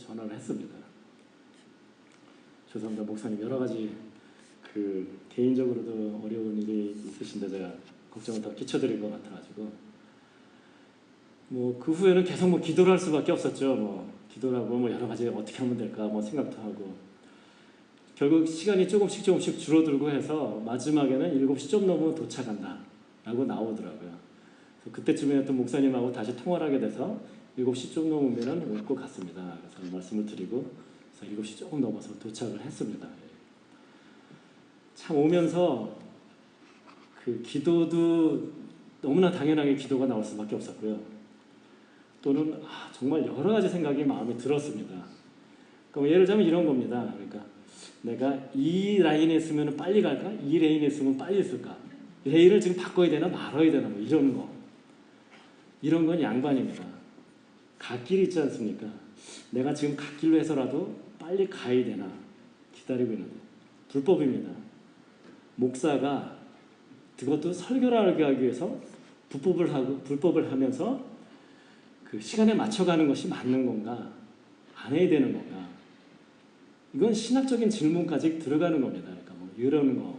전화를 했습니다. 죄송합니다, 목사님. 여러 가지 개인적으로도 어려운 일이 있으신데 제가 걱정을 더 끼쳐드린 것 같아가지고 그 후에는 계속 기도를 할 수밖에 없었죠. 기도를 하고 여러 가지 어떻게 하면 될까 생각도 하고 결국 시간이 조금씩 줄어들고 해서 마지막에는 7시 좀 넘으면 도착한다 라고 나오더라고요. 그때쯤에 또 목사님하고 다시 통화를 하게 돼서 7시 좀 넘으면 올 것 같습니다. 그래서 말씀을 드리고 그래서 7시 조금 넘어서 도착을 했습니다. 참 오면서 기도도 너무나 당연하게 기도가 나올 수밖에 없었고요. 또는 정말 여러 가지 생각이 마음에 들었습니다. 그럼 예를 들자면 이런 겁니다. 그러니까 내가 이 라인에 있으면 빨리 갈까? 이 레인에 있으면 빨리 있을까? 레인을 지금 바꿔야 되나 말아야 되나 이런 거. 이런 건 양반입니다. 갓길 있지 않습니까? 내가 지금 갓길로 해서라도 빨리 가야 되나 기다리고 있는데 불법입니다. 목사가 그것도 설교를 하기 위해서 불법을 하면서 시간에 맞춰가는 것이 맞는 건가? 안 해야 되는 건가? 이건 신학적인 질문까지 들어가는 겁니다. 그러니까 이런 거.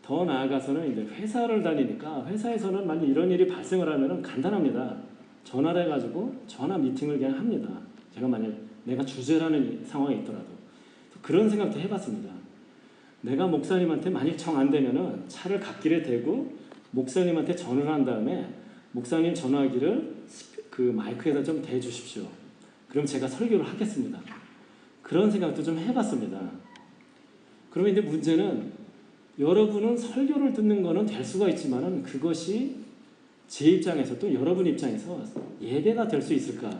더 나아가서는 이제 회사를 다니니까 회사에서는 만약 이런 일이 발생을 하면은 간단합니다. 전화를 해가지고 전화 미팅을 그냥 합니다. 제가 만약 내가 주재라는 상황이 있더라도 그런 생각도 해봤습니다. 내가 목사님한테 만약 정 안 되면은 차를 갓길에 대고 목사님한테 전화를 한 다음에 목사님 전화기를 마이크에다 좀 대주십시오. 그럼 제가 설교를 하겠습니다. 그런 생각도 좀 해봤습니다. 그러면 이제 문제는 여러분은 설교를 듣는 거는 될 수가 있지만은 그것이 제 입장에서 또 여러분 입장에서 예배가 될 수 있을까?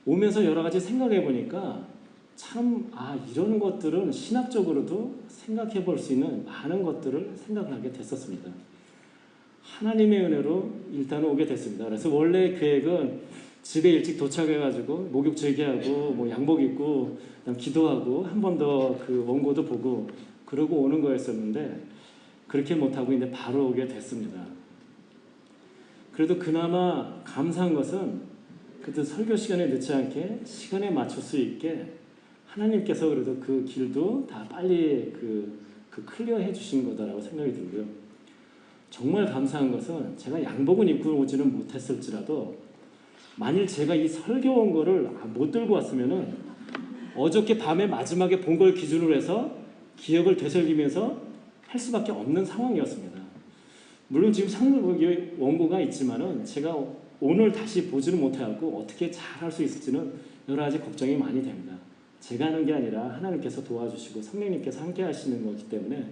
오면서 여러 가지 생각해 보니까 참 이런 것들은 신학적으로도 생각해 볼 수 있는 많은 것들을 생각을 하게 됐었습니다. 하나님의 은혜로 일단 오게 됐습니다. 그래서 원래 계획은 집에 일찍 도착해가지고 목욕 제기하고 양복 입고 그다음 기도하고 한 번 더 원고도 보고 그러고 오는 거였었는데 그렇게 못하고 이제 바로 오게 됐습니다. 그래도 그나마 감사한 것은 그래도 설교 시간에 늦지 않게 시간에 맞출 수 있게 하나님께서 그래도 그 길도 다 빨리 클리어 해주신 거다라고 생각이 들고요. 정말 감사한 것은 제가 양복은 입고 오지는 못했을지라도 만일 제가 이 설교 원고를 못 들고 왔으면은 어저께 밤에 마지막에 본 걸 기준으로 해서 기억을 되새기면서 할 수밖에 없는 상황이었습니다. 물론 지금 원고가 있지만은 제가 오늘 다시 보지는 못해갖고 어떻게 잘 할 수 있을지는 여러 가지 걱정이 많이 됩니다. 제가 하는 게 아니라 하나님께서 도와주시고 성령님께서 함께 하시는 거기 때문에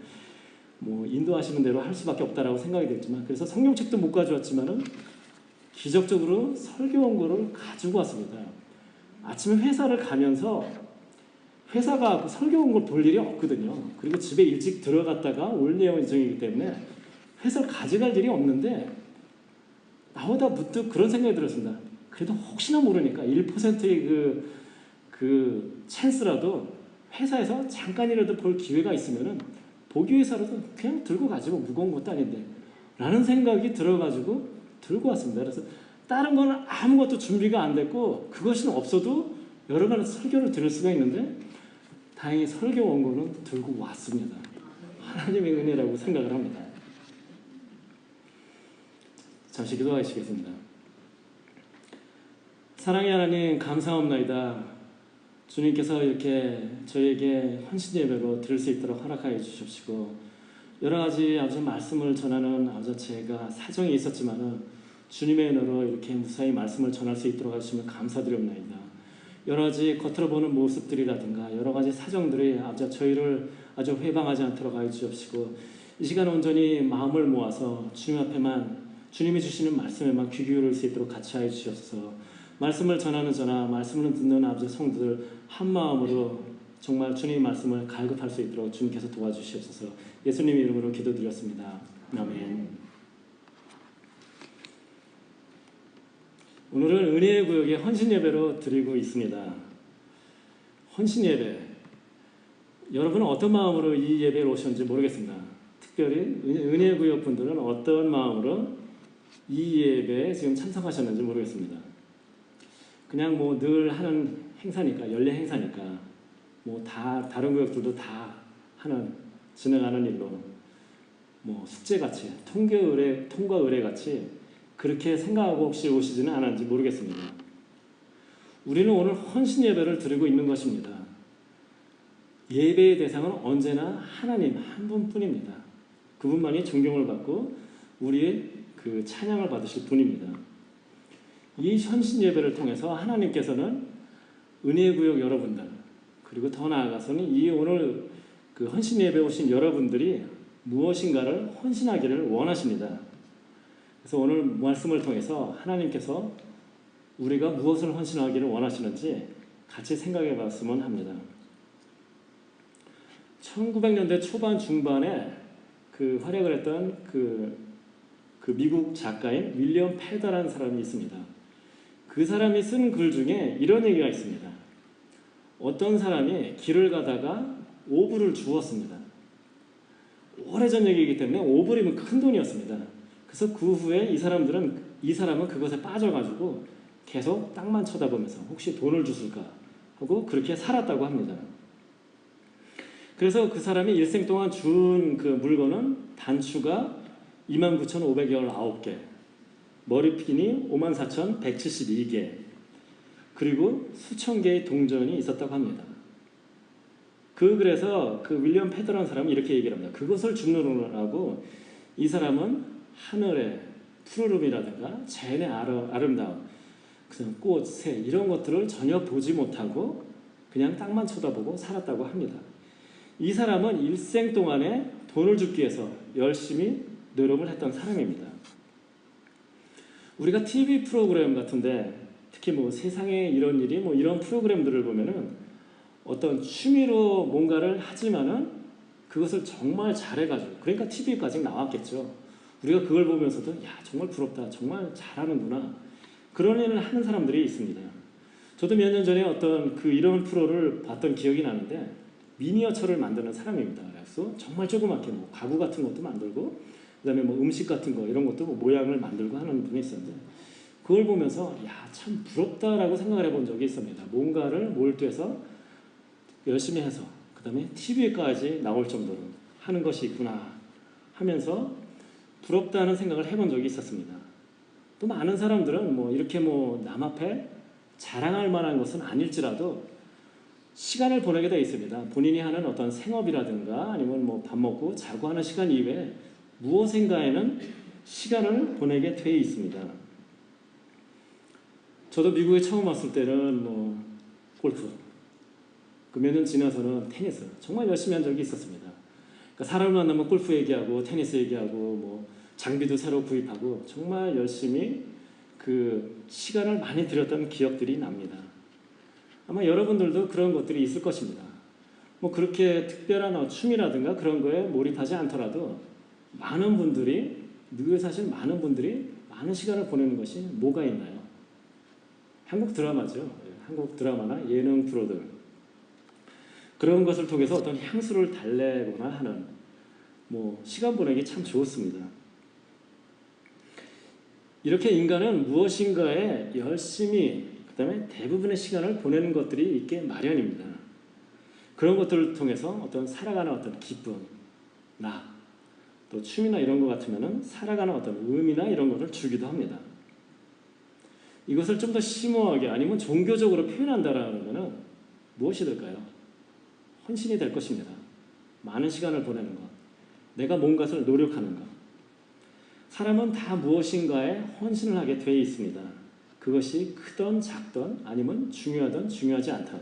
인도하시는 대로 할 수밖에 없다라고 생각이 됐지만 그래서 성경책도 못 가져왔지만은 기적적으로 설교 원고를 가지고 왔습니다. 아침에 회사를 가면서 회사가 설교 원고를 볼 일이 없거든요. 그리고 집에 일찍 들어갔다가 올 예정이기 때문에 회사를 가져갈 일이 없는데 나오다 문득 그런 생각이 들었습니다. 그래도 혹시나 모르니까 1%의 찬스라도 회사에서 잠깐이라도 볼 기회가 있으면은 보기 위해서라도 그냥 들고 가지 무거운 것도 아닌데 라는 생각이 들어가지고 들고 왔습니다. 그래서 다른 거는 아무것도 준비가 안 됐고 그것이 없어도 여러 가지 설교를 들을 수가 있는데 다행히 설교 원고는 들고 왔습니다. 하나님의 은혜라고 생각을 합니다. 잠시 기도하시겠습니다. 사랑의 하나님 감사합니다. 주님께서 이렇게 저에게 헌신 예배로 드릴 수 있도록 허락하여 주십시고 여러 가지 아버지 말씀을 전하는 아버지 제가 사정이 있었지만은 주님의 은혜로 이렇게 무사히 말씀을 전할 수 있도록 하시면 감사드립니다. 여러 가지 겉으로 보는 모습들이라든가 여러 가지 사정들이 아버지 저희를 아주 회방하지 않도록 하여 주십시고 이 시간 온전히 마음을 모아서 주님 앞에만 주님이 주시는 말씀에만 귀 기울일 수 있도록 같이 하여 주시옵소서. 말씀을 전하는 저나 말씀을 듣는 아버지 성도들 한 마음으로 정말 주님의 말씀을 갈급할 수 있도록 주님께서 도와주시옵소서. 예수님의 이름으로 기도드렸습니다. 아멘. 오늘은 은혜의 구역에 헌신 예배로 드리고 있습니다. 헌신 예배. 여러분은 어떤 마음으로 이 예배에 오셨는지 모르겠습니다. 특별히 은혜의 구역 분들은 어떤 마음으로 이 예배에 지금 참석하셨는지 모르겠습니다. 그냥 뭐 늘 하는 행사니까, 연례 행사니까 뭐 다 다른 구역들도 다 하는 진행하는 일로 뭐 숙제같이 통과 의례같이 그렇게 생각하고 혹시 오시지는 않았는지 모르겠습니다. 우리는 오늘 헌신 예배를 드리고 있는 것입니다. 예배의 대상은 언제나 하나님 한 분뿐입니다. 그분만이 존경을 받고 우리의 그 찬양을 받으실 분입니다. 이 헌신 예배를 통해서 하나님께서는 은혜의 구역 여러분들, 그리고 더 나아가서는 이 오늘 그 헌신 예배 오신 여러분들이 무엇인가를 헌신하기를 원하십니다. 그래서 오늘 말씀을 통해서 하나님께서 우리가 무엇을 헌신하기를 원하시는지 같이 생각해 봤으면 합니다. 1900년대 초반 중반에 그 활약을 했던 그 미국 작가인 윌리엄 패더라는 사람이 있습니다. 그 사람이 쓴 글 중에 이런 얘기가 있습니다. 어떤 사람이 길을 가다가 오불을 주웠습니다. 오래전 얘기이기 때문에 오불이면 큰 돈이었습니다. 그래서 그 후에 이 사람은 그것에 빠져가지고 계속 땅만 쳐다보면서 혹시 돈을 줬을까 하고 그렇게 살았다고 합니다. 그래서 그 사람이 일생 동안 준 그 물건은 단추가 29,519개, 머리핀이 54,172개, 그리고 수천 개의 동전이 있었다고 합니다. 그래서 그 윌리엄 패더라는 사람은 이렇게 얘기를 합니다. 그것을 주느라고 이 사람은 하늘의 푸르름이라든가 자연의 아름다움, 꽃, 새 이런 것들을 전혀 보지 못하고 그냥 땅만 쳐다보고 살았다고 합니다. 이 사람은 일생 동안에 돈을 줍기 위해서 열심히 노력을 했던 사람입니다. 우리가 TV 프로그램 같은데 특히 뭐 세상에 이런 일이 뭐 이런 프로그램들을 보면은 어떤 취미로 뭔가를 하지만은 그것을 정말 잘해가지고 그러니까 TV까지 나왔겠죠. 우리가 그걸 보면서도 야 정말 부럽다, 정말 잘하는구나 그런 일을 하는 사람들이 있습니다. 저도 몇 년 전에 어떤 이런 프로를 봤던 기억이 나는데 미니어처를 만드는 사람입니다. 그래서 정말 조그맣게 뭐 가구 같은 것도 만들고 그다음에 뭐 음식 같은 거 이런 것도 뭐 모양을 만들고 하는 분이 있었는데 그걸 보면서 야 참 부럽다라고 생각을 해본 적이 있습니다. 뭔가를 몰두해서 열심히 해서 그다음에 TV에까지 나올 정도로 하는 것이 있구나 하면서 부럽다는 생각을 해본 적이 있었습니다. 또 많은 사람들은 뭐 이렇게 뭐 남 앞에 자랑할 만한 것은 아닐지라도 시간을 보내게 되어 있습니다. 본인이 하는 어떤 생업이라든가 아니면 뭐 밥 먹고 자고 하는 시간 이외에 무엇인가에는 시간을 보내게 되어 있습니다. 저도 미국에 처음 왔을 때는 뭐 골프, 그 몇 년 지나서는 테니스 정말 열심히 한 적이 있었습니다. 그러니까 사람을 만나면 골프 얘기하고 테니스 얘기하고 뭐 장비도 새로 구입하고 정말 열심히 그 시간을 많이 들였던 기억들이 납니다. 아마 여러분들도 그런 것들이 있을 것입니다. 뭐 그렇게 특별한 취미라든가 그런 거에 몰입하지 않더라도 많은 분들이 미국에 사실 많은 분들이 많은 시간을 보내는 것이 뭐가 있나요? 한국 드라마죠. 한국 드라마나 예능 프로들 그런 것을 통해서 어떤 향수를 달래거나 하는 뭐 시간 보내기 참 좋습니다. 이렇게 인간은 무엇인가에 열심히 그다음에 대부분의 시간을 보내는 것들이 있게 마련입니다. 그런 것들을 통해서 어떤 살아가는 어떤 기쁨, 또 취미나 이런 것 같으면은 살아가는 어떤 의미나 이런 것을 주기도 합니다. 이것을 좀 더 심오하게 아니면 종교적으로 표현한다라면은 무엇이 될까요? 헌신이 될 것입니다. 많은 시간을 보내는 것, 내가 뭔가를 노력하는 것. 사람은 다 무엇인가에 헌신을 하게 되어 있습니다. 그것이 크던 작던 아니면 중요하던 중요하지 않던.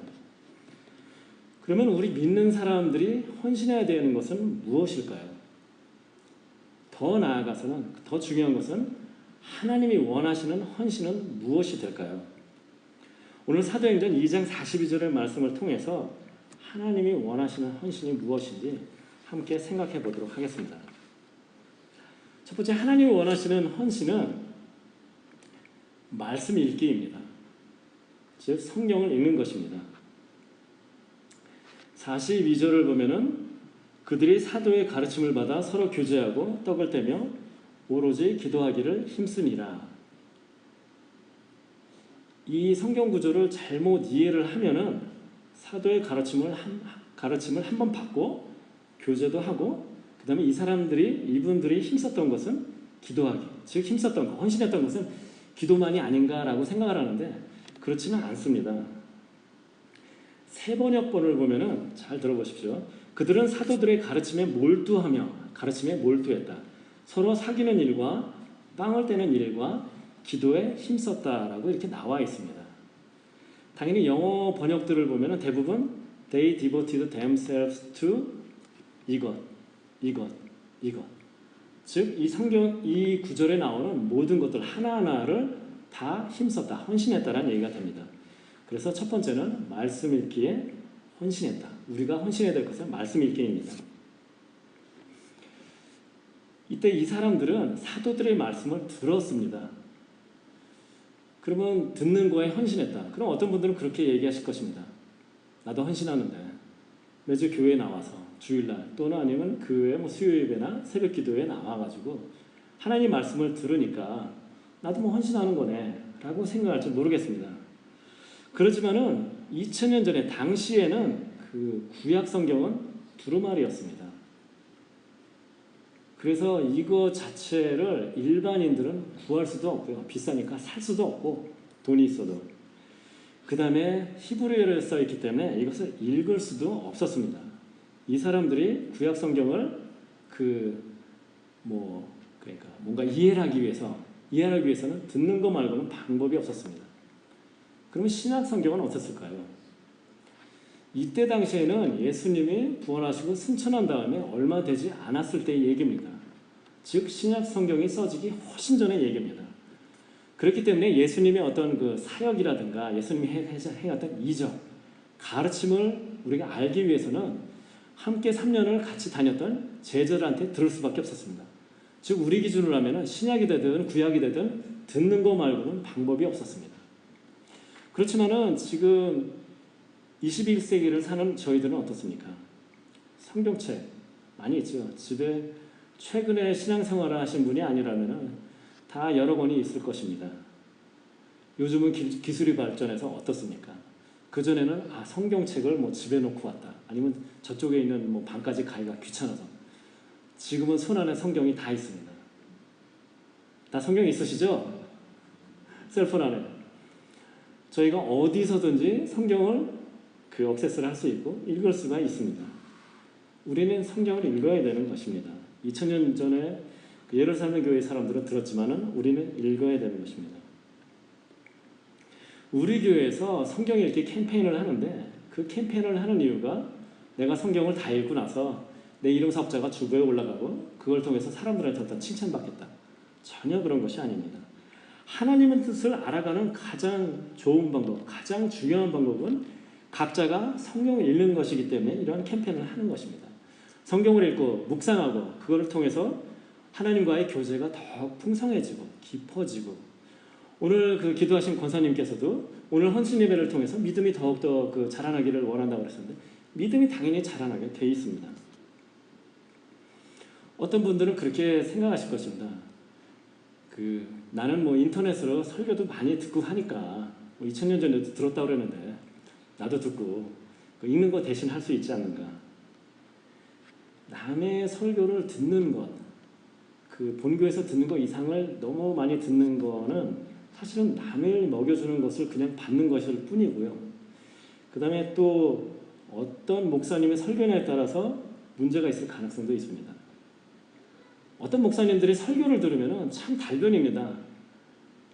그러면 우리 믿는 사람들이 헌신해야 되는 것은 무엇일까요? 더 나아가서는 더 중요한 것은 하나님이 원하시는 헌신은 무엇이 될까요? 오늘 사도행전 2장 42절의 말씀을 통해서 하나님이 원하시는 헌신이 무엇인지 함께 생각해 보도록 하겠습니다. 첫 번째 하나님이 원하시는 헌신은 말씀 읽기입니다. 즉 성경을 읽는 것입니다. 42절을 보면은 그들이 사도의 가르침을 받아 서로 교제하고 떡을 떼며 오로지 기도하기를 힘쓰니라. 이 성경 구조를 잘못 이해를 하면은 사도의 가르침을 한 번 받고 교제도 하고, 그 다음에 이분들이 힘썼던 것은 기도하기, 즉 힘썼던 것, 헌신했던 것은 기도만이 아닌가라고 생각을 하는데 그렇지는 않습니다. 세 번역본을 보면은 잘 들어보십시오. 그들은 사도들의 가르침에 몰두했다. 서로 사귀는 일과 빵을 떼는 일과 기도에 힘썼다라고 이렇게 나와 있습니다. 당연히 영어 번역들을 보면은 대부분 they devoted themselves to 이것. 즉 이 구절에 나오는 모든 것들 하나하나를 다 힘썼다, 헌신했다라는 얘기가 됩니다. 그래서 첫 번째는 말씀 읽기에 헌신했다. 우리가 헌신해야 될 것은 말씀 읽기입니다. 이때 이 사람들은 사도들의 말씀을 들었습니다. 그러면 듣는 거에 헌신했다. 그럼 어떤 분들은 그렇게 얘기하실 것입니다. 나도 헌신하는데 매주 교회에 나와서 주일날 또는 아니면 그 외에 수요 예배나 새벽 기도에 나와가지고 하나님 말씀을 들으니까 나도 헌신하는 거네 라고 생각할지 모르겠습니다. 그렇지만은 2000년 전에 당시에는 그 구약 성경은 두루마리였습니다. 그래서 이거 자체를 일반인들은 구할 수도 없고요. 비싸니까 살 수도 없고 돈이 있어도. 그 다음에 히브리어로 써있기 때문에 이것을 읽을 수도 없었습니다. 이 사람들이 구약 성경을 그러니까 뭔가 이해를 하기 위해서는 듣는 거 말고는 방법이 없었습니다. 그러면 신약 성경은 어땠을까요? 이때 당시에는 예수님이 부활하시고 승천한 다음에 얼마 되지 않았을 때의 얘기입니다. 즉 신약 성경이 써지기 훨씬 전의 얘기입니다. 그렇기 때문에 예수님의 어떤 그 사역이라든가 예수님이 해왔던 이적, 가르침을 우리가 알기 위해서는 함께 3년을 같이 다녔던 제자들한테 들을 수밖에 없었습니다. 즉 우리 기준으로 하면 신약이 되든 구약이 되든 듣는 거 말고는 방법이 없었습니다. 그렇지만은 지금 21세기를 사는 저희들은 어떻습니까? 성경책 많이 있죠. 집에 최근에 신앙생활을 하신 분이 아니라면 다 여러 권이 있을 것입니다. 요즘은 기술이 발전해서 어떻습니까? 그전에는 성경책을 집에 놓고 왔다. 아니면 저쪽에 있는 방까지 가기가 귀찮아서. 지금은 손안에 성경이 다 있습니다. 다 성경 있으시죠? 셀폰 안에. 저희가 어디서든지 성경을 액세스를 할 수 있고 읽을 수가 있습니다. 우리는 성경을 읽어야 되는 것입니다. 2000년 전에 예루살렘 교회 사람들은 들었지만은 우리는 읽어야 되는 것입니다. 우리 교회에서 성경 읽기 캠페인을 하는데 그 캠페인을 하는 이유가 내가 성경을 다 읽고 나서 내 이름 석자가 주보에 올라가고 그걸 통해서 사람들한테 어떤 칭찬받겠다. 전혀 그런 것이 아닙니다. 하나님의 뜻을 알아가는 가장 좋은 방법, 가장 중요한 방법은 각자가 성경을 읽는 것이기 때문에 이러한 캠페인을 하는 것입니다. 성경을 읽고 묵상하고 그걸 통해서 하나님과의 교제가 더 풍성해지고 깊어지고 오늘 기도하신 권사님께서도 오늘 헌신 예배를 통해서 믿음이 더욱더 자라나기를 원한다고 그랬었는데 믿음이 당연히 자라나게 돼 있습니다. 어떤 분들은 그렇게 생각하실 것입니다. 나는 인터넷으로 설교도 많이 듣고 하니까 2000년 전에도 들었다고 그랬는데 나도 듣고 읽는 거 대신 할 수 있지 않는가. 남의 설교를 듣는 것, 본교에서 듣는 것 이상을 너무 많이 듣는 거는 사실은 남을 먹여주는 것을 그냥 받는 것일 뿐이고요. 그 다음에 또 어떤 목사님의 설교냐에 따라서 문제가 있을 가능성도 있습니다. 어떤 목사님들이 설교를 들으면 참 달변입니다.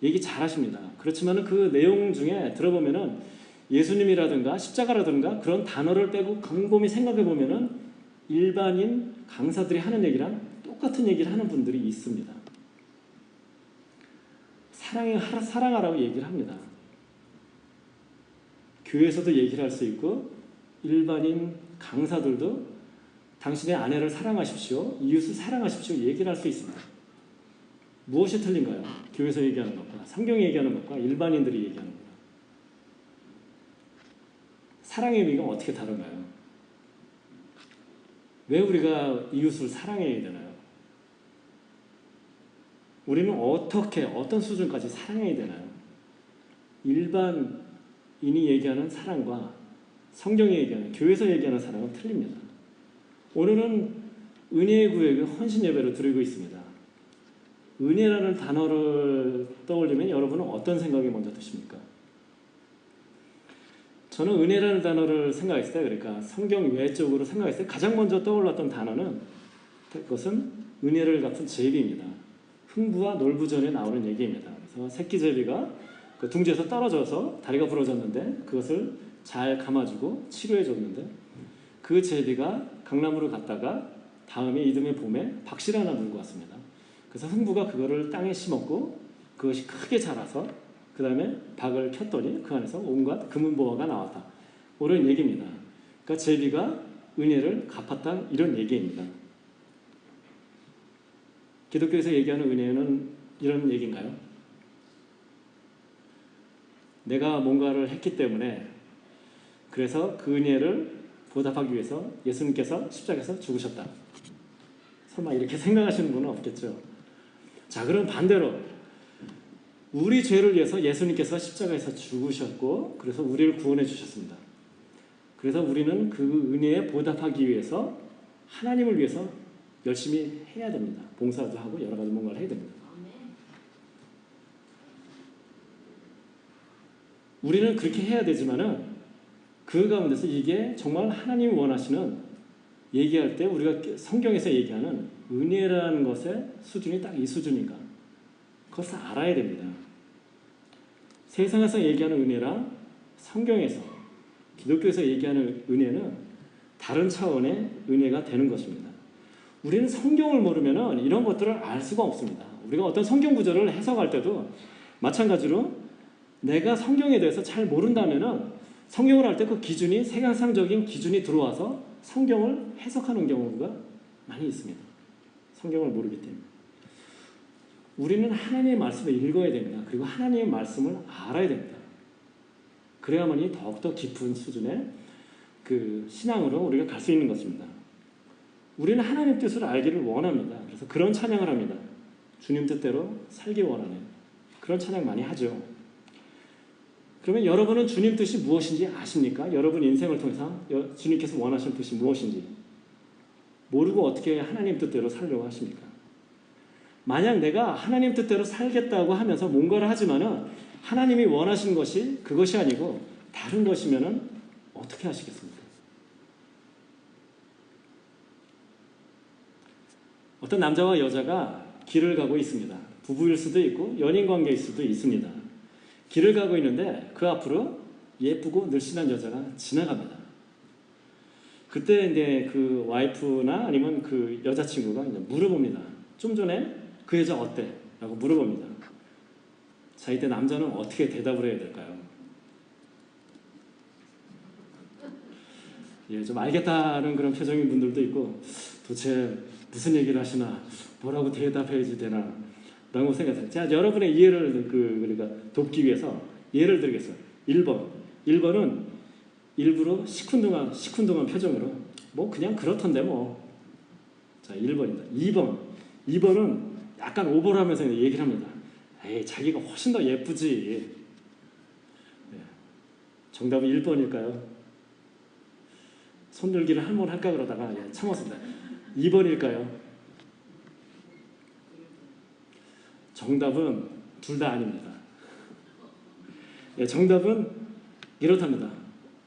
얘기 잘하십니다. 그렇지만 그 내용 중에 들어보면은 예수님이라든가 십자가라든가 그런 단어를 빼고 곰곰이 생각해보면은 일반인 강사들이 하는 얘기랑 똑같은 얘기를 하는 분들이 있습니다. 사랑하라고 얘기를 합니다. 교회에서도 얘기를 할 수 있고 일반인 강사들도 당신의 아내를 사랑하십시오, 이웃을 사랑하십시오 얘기를 할 수 있습니다. 무엇이 틀린가요? 교회에서 얘기하는 것과 성경이 얘기하는 것과 일반인들이 얘기하는 것. 사랑의 의미가 어떻게 다른가요? 왜 우리가 이웃을 사랑해야 되나요? 우리는 어떤 수준까지 사랑해야 되나요? 일반인이 얘기하는 사랑과 성경이 얘기하는, 교회에서 얘기하는 사랑은 틀립니다. 오늘은 은혜의 구역을 헌신 예배로 드리고 있습니다. 은혜라는 단어를 떠올리면 여러분은 어떤 생각이 먼저 드십니까? 저는 은혜라는 단어를 생각했을 때, 그러니까 성경 외적으로 생각했을 때 가장 먼저 떠올랐던 단어는, 그것은 은혜를 갚은 제비입니다. 흥부와 놀부전에 나오는 얘기입니다. 그래서 새끼 제비가 그 둥지에서 떨어져서 다리가 부러졌는데 그것을 잘 감아주고 치료해줬는데, 그 제비가 강남으로 갔다가 다음에 이듬해 봄에 박씨를 하나 물고 왔습니다. 그래서 흥부가 그거를 땅에 심었고 그것이 크게 자라서 그 다음에 박을 켰더니 그 안에서 온갖 금은보화가 나왔다. 이런 얘기입니다. 그러니까 제비가 은혜를 갚았다, 이런 얘기입니다. 기독교에서 얘기하는 은혜는 이런 얘기인가요? 내가 뭔가를 했기 때문에, 그래서 그 은혜를 보답하기 위해서 예수님께서 십자가에서 죽으셨다. 설마 이렇게 생각하시는 분은 없겠죠. 자, 그럼 반대로 우리 죄를 위해서 예수님께서 십자가에서 죽으셨고, 그래서 우리를 구원해 주셨습니다. 그래서 우리는 그 은혜에 보답하기 위해서 하나님을 위해서 열심히 해야 됩니다. 봉사도 하고 여러 가지 뭔가를 해야 됩니다. 우리는 그렇게 해야 되지만은 그 가운데서 이게 정말 하나님이 원하시는, 얘기할 때 우리가 성경에서 얘기하는 은혜라는 것의 수준이 딱 이 수준인가, 그것을 알아야 됩니다. 세상에서 얘기하는 은혜랑 성경에서, 기독교에서 얘기하는 은혜는 다른 차원의 은혜가 되는 것입니다. 우리는 성경을 모르면 이런 것들을 알 수가 없습니다. 우리가 어떤 성경 구절을 해석할 때도 마찬가지로 내가 성경에 대해서 잘 모른다면 성경을 할 때 그 기준이, 세상상적인 기준이 들어와서 성경을 해석하는 경우가 많이 있습니다. 성경을 모르기 때문에. 우리는 하나님의 말씀을 읽어야 됩니다. 그리고 하나님의 말씀을 알아야 됩니다. 그래야만이 더욱더 깊은 수준의 그 신앙으로 우리가 갈 수 있는 것입니다. 우리는 하나님의 뜻을 알기를 원합니다. 그래서 그런 찬양을 합니다. 주님 뜻대로 살기 원하는 그런 찬양 많이 하죠. 그러면 여러분은 주님 뜻이 무엇인지 아십니까? 여러분 인생을 통해서 주님께서 원하시는 뜻이 무엇인지 모르고 어떻게 하나님 뜻대로 살려고 하십니까? 만약 내가 하나님 뜻대로 살겠다고 하면서 뭔가를 하지만은 하나님이 원하시는 것이 그것이 아니고 다른 것이면은 어떻게 하시겠습니까? 어떤 남자와 여자가 길을 가고 있습니다. 부부일 수도 있고 연인 관계일 수도 있습니다. 길을 가고 있는데 그 앞으로 예쁘고 늘씬한 여자가 지나갑니다. 그때 이제 그 와이프나 아니면 그 여자친구가 이제 물어봅니다. 좀 전에 그 여자 어때? 라고 물어봅니다. 자, 이때 남자는 어떻게 대답을 해야 될까요? 예, 좀 알겠다는 그런 표정인 분들도 있고, 도대체 무슨 얘기를 하시나, 뭐라고 대답해야지 되나, 라고 생각해요. 자, 여러분의 이해를 그러니까 돕기 위해서 예를 들겠어요. 1번은 일부러 시큰둥한 표정으로 뭐 그냥 그렇던데 뭐. 자, 1번입니다. 2번은 약간 오버를 하면서 얘기를 합니다. 에이, 자기가 훨씬 더 예쁘지. 네. 정답은 1번일까요? 손들기를 한 번 할까 그러다가 참았습니다. 2번일까요? 정답은 둘 다 아닙니다. 정답은 이렇답니다.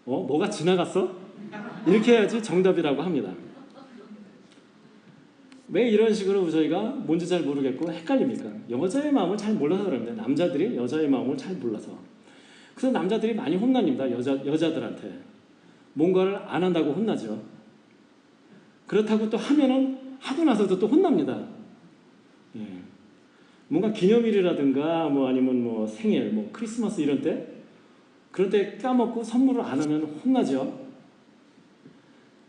뭐가 지나갔어? 이렇게 해야지 정답이라고 합니다. 왜 이런 식으로 저희가 뭔지 잘 모르겠고 헷갈립니까? 여자의 마음을 잘 몰라서 그럽니다. 남자들이 여자의 마음을 잘 몰라서. 그래서 남자들이 많이 혼납니다. 여자들한테. 뭔가를 안 한다고 혼나죠. 그렇다고 또 하면은 하고 나서도 또 혼납니다. 예. 뭔가 기념일이라든가 뭐 아니면 뭐 생일, 뭐 크리스마스 이런 때, 그런 때 까먹고 선물을 안 하면 혼나죠.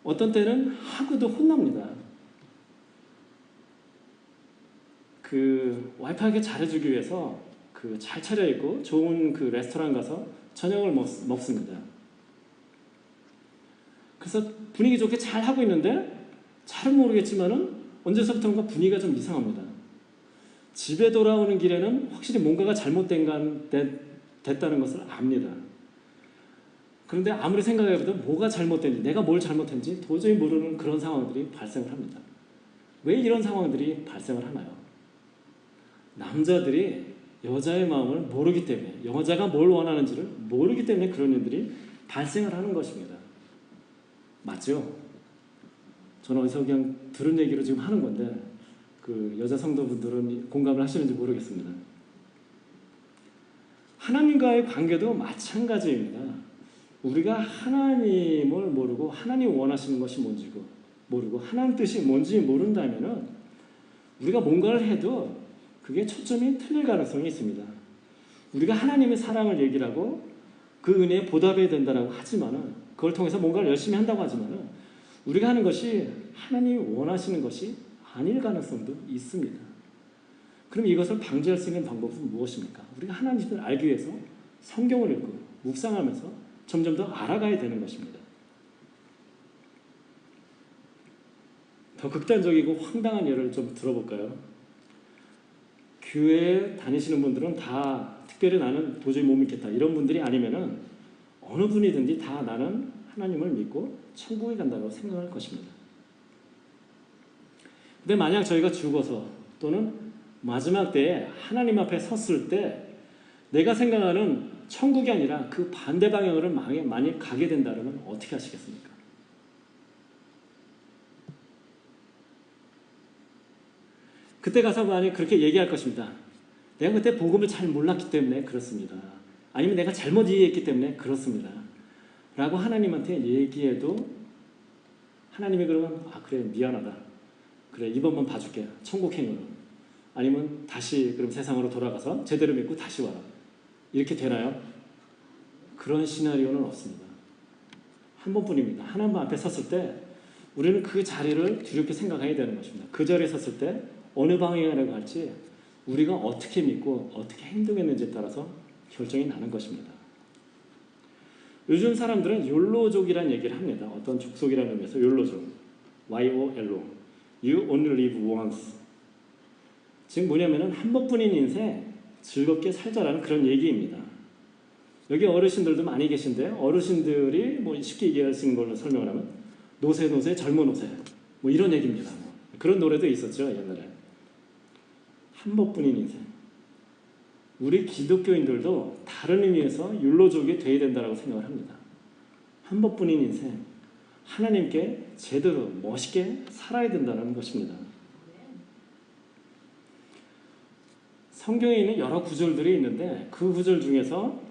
어떤 때는 하고도 혼납니다. 그 와이프에게 잘해주기 위해서 그 잘 차려입고 좋은 그 레스토랑 가서 저녁을 먹습니다. 그래서 분위기 좋게 잘 하고 있는데 잘은 모르겠지만은 언제서부턴가 분위기가 좀 이상합니다. 집에 돌아오는 길에는 확실히 뭔가가 잘못된 됐다는 것을 압니다. 그런데 아무리 생각해봐도 뭐가 잘못된지, 내가 뭘 잘못했는지 도저히 모르는 그런 상황들이 발생을 합니다. 왜 이런 상황들이 발생을 하나요? 남자들이 여자의 마음을 모르기 때문에, 여자가 뭘 원하는지를 모르기 때문에 그런 일들이 발생을 하는 것입니다. 맞죠? 저는 어디서 그냥 들은 얘기로 지금 하는 건데 그 여자 성도분들은 공감을 하시는지 모르겠습니다. 하나님과의 관계도 마찬가지입니다. 우리가 하나님을 모르고 하나님 원하시는 것이 뭔지 모르고 하나님 뜻이 뭔지 모른다면 우리가 뭔가를 해도 그게 초점이 틀릴 가능성이 있습니다. 우리가 하나님의 사랑을 얘기를 하고 그 은혜에 보답해야 된다고 하지만은, 그걸 통해서 뭔가를 열심히 한다고 하지만은 우리가 하는 것이 하나님이 원하시는 것이 아닐 가능성도 있습니다. 그럼 이것을 방지할 수 있는 방법은 무엇입니까? 우리가 하나님을 알기 위해서 성경을 읽고 묵상하면서 점점 더 알아가야 되는 것입니다. 더 극단적이고 황당한 예를 좀 들어볼까요? 교회에 다니시는 분들은 다 특별히 나는 도저히 못 믿겠다 이런 분들이 아니면은 어느 분이든지 다 나는 하나님을 믿고 천국에 간다고 생각할 것입니다. 근데 만약 저희가 죽어서 또는 마지막 때에 하나님 앞에 섰을 때 내가 생각하는 천국이 아니라 그 반대 방향으로 만약 가게 된다면 어떻게 하시겠습니까? 그때 가서 만약 그렇게 얘기할 것입니다. 내가 그때 복음을 잘 몰랐기 때문에 그렇습니다. 아니면 내가 잘못 이해했기 때문에 그렇습니다. 라고 하나님한테 얘기해도 하나님이 그러면 아 그래 미안하다. 그래 이번만 봐줄게. 천국행으로. 아니면 다시 그럼 세상으로 돌아가서 제대로 믿고 다시 와라. 이렇게 되나요? 그런 시나리오는 없습니다. 한 번뿐입니다. 하나님 앞에 섰을 때 우리는 그 자리를 두렵게 생각해야 되는 것입니다. 그 자리에 섰을 때 어느 방향으로 갈지 우리가 어떻게 믿고 어떻게 행동했는지에 따라서 결정이 나는 것입니다. 요즘 사람들은 욜로족이라는 얘기를 합니다. 어떤 족속이라는 의미에서 욜로족, YOLO, You Only Live Once. 즉 뭐냐면은 한 번뿐인 인생 즐겁게 살자라는 그런 얘기입니다. 여기 어르신들도 많이 계신데 어르신들이 뭐 쉽게 이해할 수 있는 걸로 설명을 하면 노세 젊은 노세 뭐 이런 얘기입니다. 그런 노래도 있었죠 옛날에. 한 번뿐인 인생. 우리 기독교인들도 다른 의미에서 율로족이 되어야 된다고 생각을 합니다. 한 번뿐인 인생, 하나님께 제대로 멋있게 살아야 된다는 것입니다. 성경에 있는 여러 구절들이 있는데 그 구절 중에서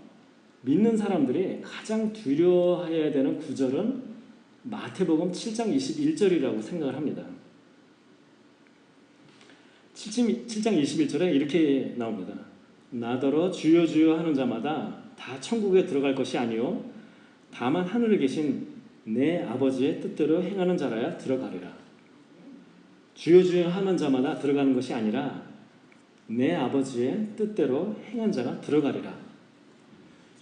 믿는 사람들이 가장 두려워해야 되는 구절은 마태복음 7장 21절이라고 생각을 합니다. 7장 21절에 이렇게 나옵니다. 나더러 주여 주여 하는 자마다 다 천국에 들어갈 것이 아니요 다만 하늘에 계신 내 아버지의 뜻대로 행하는 자라야 들어가리라. 주여 주여 하는 자마다 들어가는 것이 아니라 내 아버지의 뜻대로 행한 자가 들어가리라.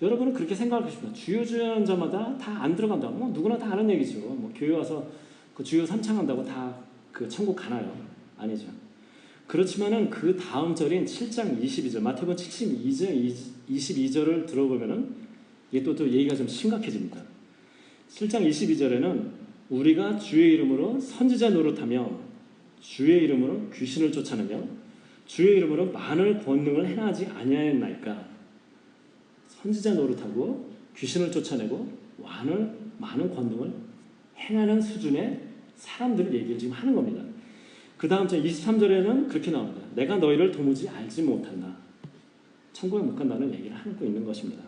여러분은 그렇게 생각할 것입니다. 주여 주여 하는 자마다 다 안 들어간다. 뭐 누구나 다 아는 얘기죠. 뭐 교회 와서 그 주여 삼창한다고 다 그 천국 가나요? 아니죠. 그렇지만은 그 다음 절인 7장 22절, 마태복음 72장 22절을 들어보면은 이게 또 얘기가 좀 심각해집니다. 7장 22절에는 우리가 주의 이름으로 선지자 노릇하며 주의 이름으로 귀신을 쫓아내며 주의 이름으로 많은 권능을 행하지 아니하였나이까. 선지자 노릇하고 귀신을 쫓아내고 많은 권능을 행하는 수준의 사람들을 얘기를 지금 하는 겁니다. 그 다음 절 23절에는 그렇게 나옵니다. 내가 너희를 도무지 알지 못한다. 천국에 못 간다는 얘기를 하고 있는 것입니다.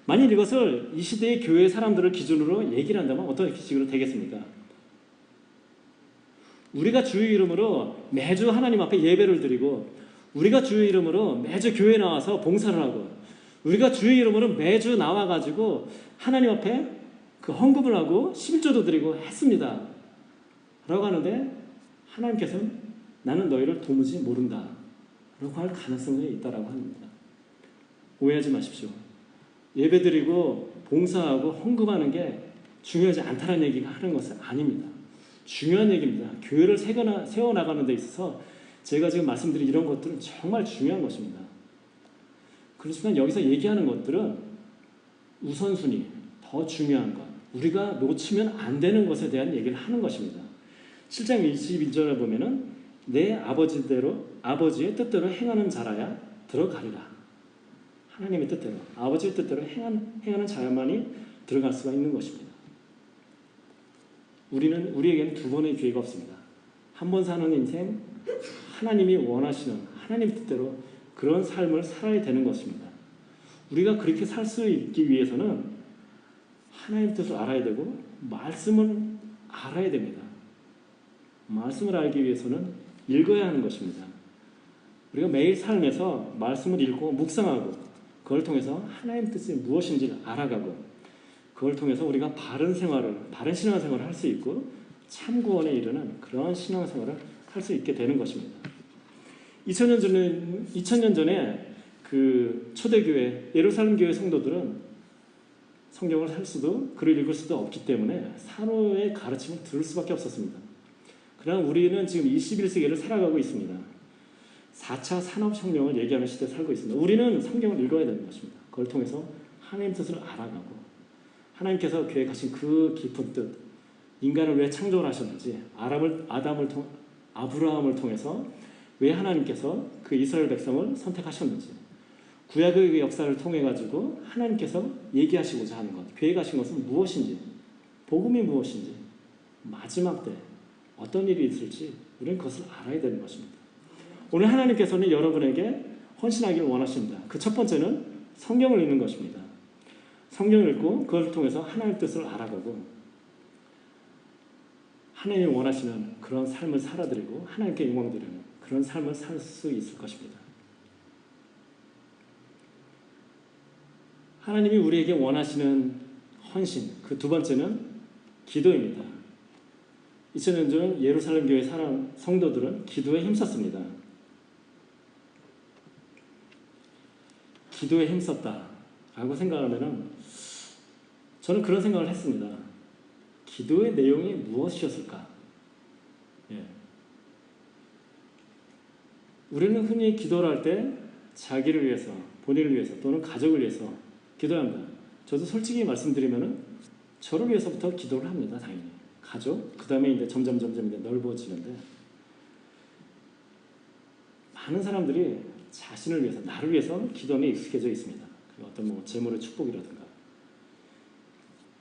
만일 이것을 이 시대의 교회 사람들을 기준으로 얘기를 한다면 어떤 식으로 되겠습니까? 우리가 주의 이름으로 매주 하나님 앞에 예배를 드리고 우리가 주의 이름으로 매주 교회에 나와서 봉사를 하고 우리가 주의 이름으로 매주 나와가지고 하나님 앞에 그 헌금을 하고 11조도 드리고 했습니다. 라고 하는데 하나님께서는 나는 너희를 도무지 모른다 라고 할 가능성이 있다고 합니다. 오해하지 마십시오. 예배드리고 봉사하고 헌금하는 게 중요하지 않다는 얘기가 하는 것은 아닙니다. 중요한 얘기입니다. 교회를 세워나가는 데 있어서 제가 지금 말씀드린 이런 것들은 정말 중요한 것입니다. 그렇지만 여기서 얘기하는 것들은 우선순위, 더 중요한 것, 우리가 놓치면 안 되는 것에 대한 얘기를 하는 것입니다. 7장 21절에 보면은 내 아버지의 뜻대로 행하는 자라야 들어가리라. 하나님의 뜻대로, 아버지의 뜻대로 행하는 자야만이 들어갈 수가 있는 것입니다. 우리에게는 두 번의 기회가 없습니다. 한 번 사는 인생, 하나님이 원하시는 하나님 뜻대로 그런 삶을 살아야 되는 것입니다. 우리가 그렇게 살 수 있기 위해서는 하나님 뜻을 알아야 되고 말씀을 알아야 됩니다. 말씀을 알기 위해서는 읽어야 하는 것입니다. 우리가 매일 삶에서 말씀을 읽고 묵상하고 그걸 통해서 하나님 뜻이 무엇인지 알아가고 그걸 통해서 우리가 바른 신앙생활을 할 수 있고 참 구원에 이르는 그런 신앙생활을 할 수 있게 되는 것입니다. 2000년 전에 그 초대교회 예루살렘 교회 성도들은 성경을 할 수도 글을 읽을 수도 없기 때문에 산호의 가르침을 들을 수밖에 없었습니다. 그러나 우리는 지금 21세기를 살아가고 있습니다. 4차 산업혁명을 얘기하는 시대에 살고 있습니다. 우리는 성경을 읽어야 되는 것입니다. 그걸 통해서 하나님 뜻을 알아가고 하나님께서 계획하신 그 깊은 뜻, 인간을 왜 창조를 하셨는지, 아브라함을 통해서 왜 하나님께서 그 이스라엘 백성을 선택하셨는지, 구약의 역사를 통해 가지고 하나님께서 얘기하시고자 하는 것, 계획하신 것은 무엇인지, 복음이 무엇인지, 마지막 때 어떤 일이 있을지 우리는 그것을 알아야 되는 것입니다. 오늘 하나님께서는 여러분에게 헌신하기를 원하십니다. 그 첫 번째는 성경을 읽는 것입니다. 성경을 읽고 그것을 통해서 하나님의 뜻을 알아가고 하나님이 원하시는 그런 삶을 살아드리고 하나님께 영광드리는 그런 삶을 살 수 있을 것입니다. 하나님이 우리에게 원하시는 헌신, 그 두 번째는 기도입니다. 2000년 전 예루살렘 교회 성도들은 기도에 힘썼습니다. 기도에 힘썼다라고 생각하면은 저는 그런 생각을 했습니다. 기도의 내용이 무엇이었을까? 예. 우리는 흔히 기도를 할 때 자기를 위해서, 본인을 위해서 또는 가족을 위해서 기도합니다. 저도 솔직히 말씀드리면은 저를 위해서부터 기도를 합니다. 당연히. 가족, 그 다음에 이제 점점 이제 넓어지는데 많은 사람들이 자신을 위해서, 나를 위해서 기도에 익숙해져 있습니다. 어떤 재물의 축복이라든가.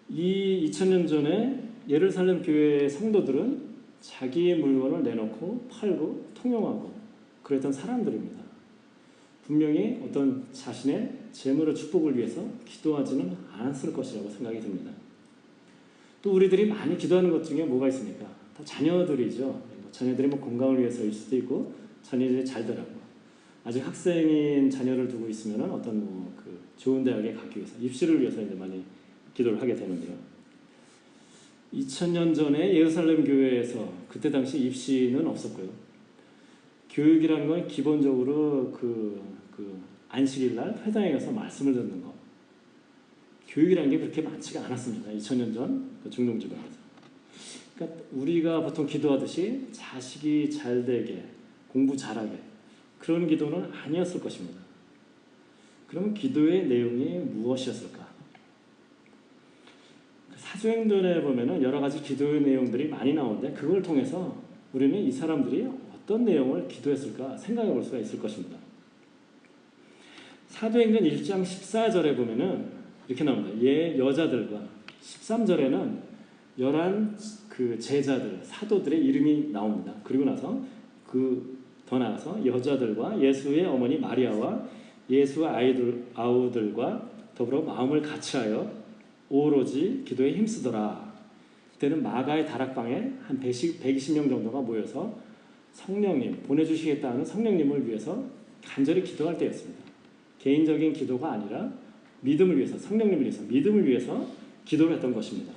이 2000년 전에 예루살렘 교회 성도들은 자기의 물건을 내놓고 팔고 통용하고 그랬던 사람들입니다. 분명히 어떤 자신의 재물의 축복을 위해서 기도하지는 않았을 것이라고 생각이 듭니다. 또 우리들이 많이 기도하는 것 중에 뭐가 있습니까? 다 자녀들이죠. 자녀들이 건강을 위해서일 수도 있고 자녀들이 잘 되라고. 아직 학생인 자녀를 두고 있으면 어떤 좋은 대학에 가기 위해서 입시를 위해서 이제 많이 기도를 하게 되는데요. 2000년 전에 예루살렘 교회에서 그때 당시 입시는 없었고요. 교육이라는 건 기본적으로 안식일 날 회당에 가서 말씀을 듣는 것. 교육이라는 게 그렇게 많지가 않았습니다. 2000년 전 중동지방에서. 그러니까 우리가 보통 기도하듯이 자식이 잘 되게, 공부 잘하게 그런 기도는 아니었을 것입니다. 그럼 기도의 내용이 무엇이었을까? 사도행전에 보면은 여러 가지 기도의 내용들이 많이 나오는데 그걸 통해서 우리는 이 사람들이 어떤 내용을 기도했을까 생각해 볼 수가 있을 것입니다. 사도행전 1장 14절에 보면은 이렇게 나옵니다. 여자들과 13절에는 11 제자들, 사도들의 이름이 나옵니다. 그리고 나서 더 나아가서 여자들과 예수의 어머니 마리아와 예수의 아우들과 더불어 마음을 같이하여 오로지 기도에 힘쓰더라. 그때는 마가의 다락방에 한 120명 정도가 모여서 성령님, 보내주시겠다는 성령님을 위해서 간절히 기도할 때였습니다. 개인적인 기도가 아니라 믿음을 위해서, 성령님을 위해서, 믿음을 위해서 기도를 했던 것입니다.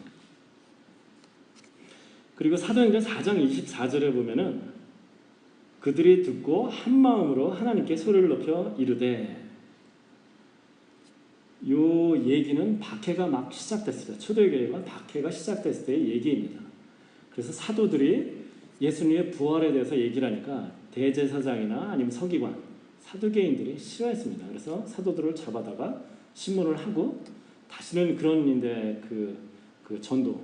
그리고 사도행전 4장 24절에 보면은 그들이 듣고 한 마음으로 하나님께 소리를 높여 이르되, 요 얘기는 박해가 막 시작됐을 때, 초대교회가 박해가 시작됐을 때의 얘기입니다. 그래서 사도들이 예수님의 부활에 대해서 얘기를 하니까 대제사장이나 아니면 서기관, 사두개인들이 싫어했습니다. 그래서 사도들을 잡아다가 신문을 하고 다시는 그런 그 전도,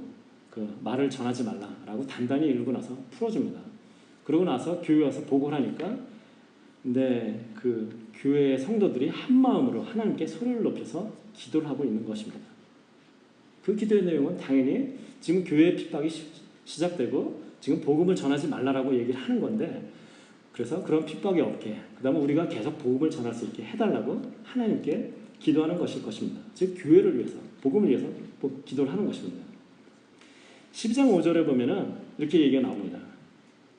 그 말을 전하지 말라라고 단단히 읽고 나서 풀어줍니다. 그러고 나서 교회 와서 보고를 하니까 근데 그 교회의 성도들이 한 마음으로 하나님께 소리를 높여서 기도를 하고 있는 것입니다. 그 기도의 내용은 당연히 지금 교회의 핍박이 시작되고 지금 복음을 전하지 말라라고 얘기를 하는 건데, 그래서 그런 핍박이 없게, 그 다음에 우리가 계속 복음을 전할 수 있게 해달라고 하나님께 기도하는 것일 것입니다. 즉 교회를 위해서, 복음을 위해서 기도를 하는 것입니다. 12장 5절에 보면은 이렇게 얘기가 나옵니다.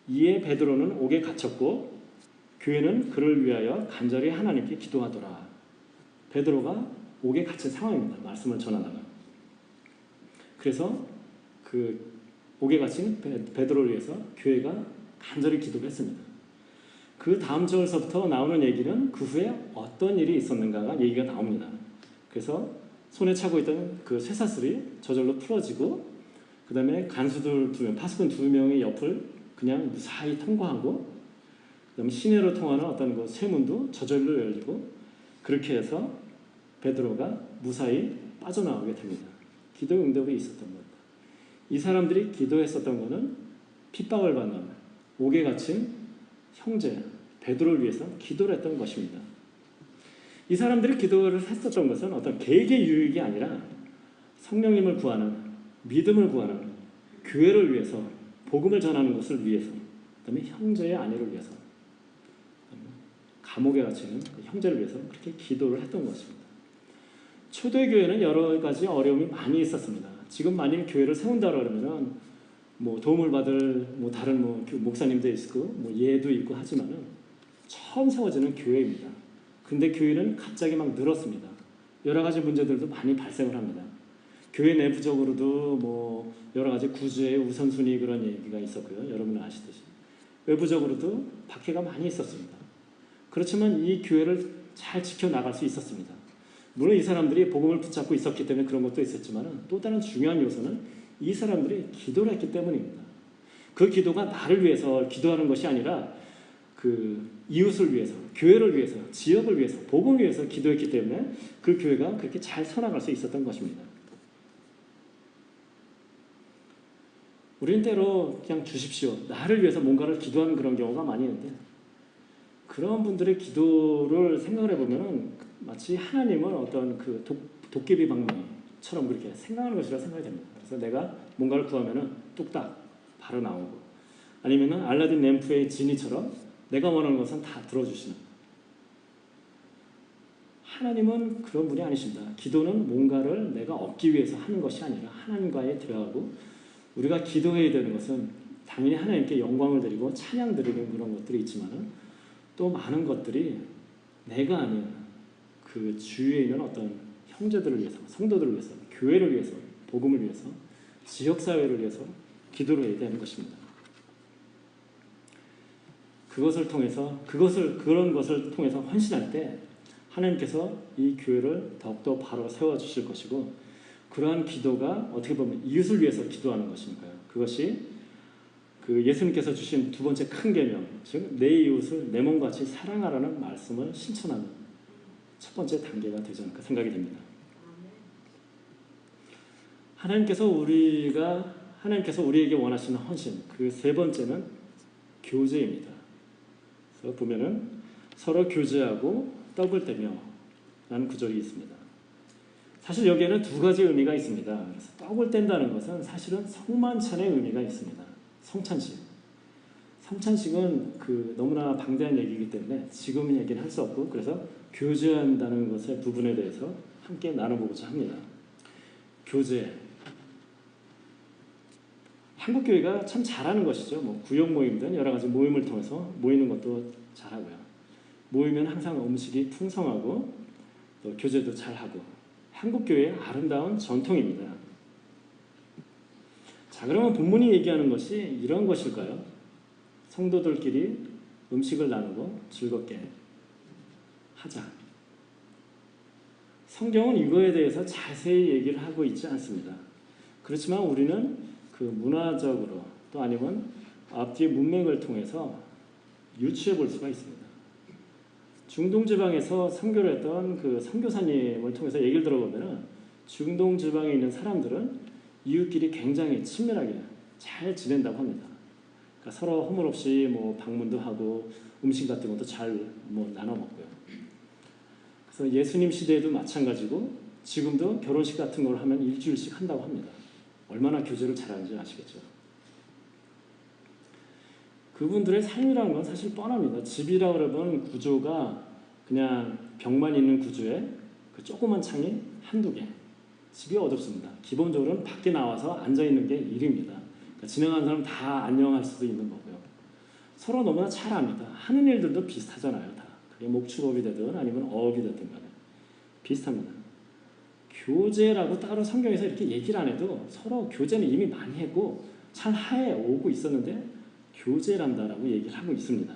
이에 베드로는 옥에 갇혔고 교회는 그를 위하여 간절히 하나님께 기도하더라. 베드로가 옥에 갇힌 상황입니다. 말씀을 전하다가. 그래서 그 옥에 갇힌 베드로를 위해서 교회가 간절히 기도를 했습니다. 그 다음 절서부터 나오는 얘기는 그 후에 어떤 일이 있었는가가 얘기가 나옵니다. 그래서 손에 차고 있던 그 쇠사슬이 저절로 풀어지고, 그 다음에 간수들 2명, 파수꾼 2명의 옆을 그냥 무사히 통과하고, 그 다음에 시내로 통하는 어떤 그 쇠문도 저절로 열리고, 그렇게 해서 베드로가 무사히 빠져나오게 됩니다. 기도 응답이 있었던 겁니다. 이 사람들이 기도했었던 것은 핍박을 받는 옥에 갇힌 형제 베드로를 위해서 기도를 했던 것입니다. 이 사람들이 기도를 했었던 것은 어떤 개개의 유익이 아니라 성령님을 구하는, 믿음을 구하는 교회를 위해서, 복음을 전하는 것을 위해서, 그다음에 형제의 아내를 위해서, 감옥에 갇히는 형제를 위해서 그렇게 기도를 했던 것입니다. 초대교회는 여러 가지 어려움이 많이 있었습니다. 지금 만일 교회를 세운다 그러면은 뭐 도움을 받을 뭐 다른 뭐 목사님도 있고 뭐 예도 있고 하지만은 처음 세워지는 교회입니다. 근데 교회는 갑자기 막 늘었습니다. 여러 가지 문제들도 많이 발생을 합니다. 교회 내부적으로도 뭐 여러 가지 구주의 우선순위 그런 얘기가 있었고요. 여러분은 아시듯이 외부적으로도 박해가 많이 있었습니다. 그렇지만 이 교회를 잘 지켜나갈 수 있었습니다. 물론 이 사람들이 복음을 붙잡고 있었기 때문에 그런 것도 있었지만 또 다른 중요한 요소는 이 사람들이 기도를 했기 때문입니다. 그 기도가 나를 위해서 기도하는 것이 아니라 그 이웃을 위해서, 교회를 위해서, 지역을 위해서, 복음을 위해서 기도했기 때문에 그 교회가 그렇게 잘 서나갈 수 있었던 것입니다. 우리는 때로 그냥 주십시오, 나를 위해서 뭔가를 기도하는 그런 경우가 많이 있는데, 그런 분들의 기도를 생각을 해보면 마치 하나님은 어떤 그 도깨비 방망이처럼 그렇게 생각하는 것이라 생각이 됩니다. 그래서 내가 뭔가를 구하면은 뚝딱 바로 나오고, 아니면은 알라딘 램프의 지니처럼 내가 원하는 것은 다 들어주시는, 하나님은 그런 분이 아니십니다. 기도는 뭔가를 내가 얻기 위해서 하는 것이 아니라 하나님과의 대화하고, 우리가 기도해야 되는 것은 당연히 하나님께 영광을 드리고 찬양 드리는 그런 것들이 있지만은 또 많은 것들이 내가 아닌 그 주위에 있는 어떤 형제들을 위해서, 성도들을 위해서, 교회를 위해서, 복음을 위해서, 지역사회를 위해서 기도를 해야 되는 것입니다. 그런 것을 통해서 헌신할 때 하나님께서 이 교회를 더욱더 바로 세워주실 것이고, 그러한 기도가 어떻게 보면 이웃을 위해서 기도하는 것이니까요. 그것이 그 예수님께서 주신 두 번째 큰 계명, 즉 내 이웃을 내 몸같이 사랑하라는 말씀을 실천하는 첫 번째 단계가 되지 않을까 생각이 됩니다. 하나님께서 우리에게 원하시는 헌신, 그 세 번째는 교제입니다. 그래서 보면은 서로 교제하고 떡을 떼며 라는 구절이 있습니다. 사실 여기에는 두 가지 의미가 있습니다. 그래서 떡을 뗀다는 것은 사실은 성만찬의 의미가 있습니다. 성찬식. 성찬식은 그 너무나 방대한 얘기이기 때문에 지금 얘기는 할 수 없고, 그래서 교제한다는 것의 부분에 대해서 함께 나눠보고자 합니다. 교제. 한국 교회가 참 잘하는 것이죠. 뭐 구역 모임 등 여러 가지 모임을 통해서 모이는 것도 잘하고요. 모이면 항상 음식이 풍성하고 또 교제도 잘하고, 한국 교회의 아름다운 전통입니다. 자, 그러면 본문이 얘기하는 것이 이런 것일까요? 성도들끼리 음식을 나누고 즐겁게 하자. 성경은 이거에 대해서 자세히 얘기를 하고 있지 않습니다. 그렇지만 우리는 그 문화적으로 또 아니면 앞뒤의 문맥을 통해서 유추해 볼 수가 있습니다. 중동 지방에서 선교를 했던 그 선교사님을 통해서 얘기를 들어보면은 중동 지방에 있는 사람들은 이웃끼리 굉장히 친밀하게 잘 지낸다고 합니다. 그러니까 서로 허물 없이 뭐 방문도 하고 음식 같은 것도 잘 뭐 나눠 먹고요. 그래서 예수님 시대에도 마찬가지고 지금도 결혼식 같은 걸 하면 일주일씩 한다고 합니다. 얼마나 교제를 잘하는지 아시겠죠? 그분들의 삶이라는 건 사실 뻔합니다. 집이라 그러면 구조가 그냥 벽만 있는 구조에 그 조그만 창이 한두 개. 집이 어둡습니다. 기본적으로는 밖에 나와서 앉아있는 게 일입니다. 그러니까 지나가는 사람 다 안녕할 수도 있는 거고요. 서로 너무나 잘 압니다. 하는 일들도 비슷하잖아요. 다. 그게 목축업이 되든 아니면 어업이 되든 간에 비슷합니다. 교제라고 따로 성경에서 이렇게 얘기를 안 해도 서로 교제는 이미 많이 했고 잘 하에 오고 있었는데 교제란다라고 얘기를 하고 있습니다.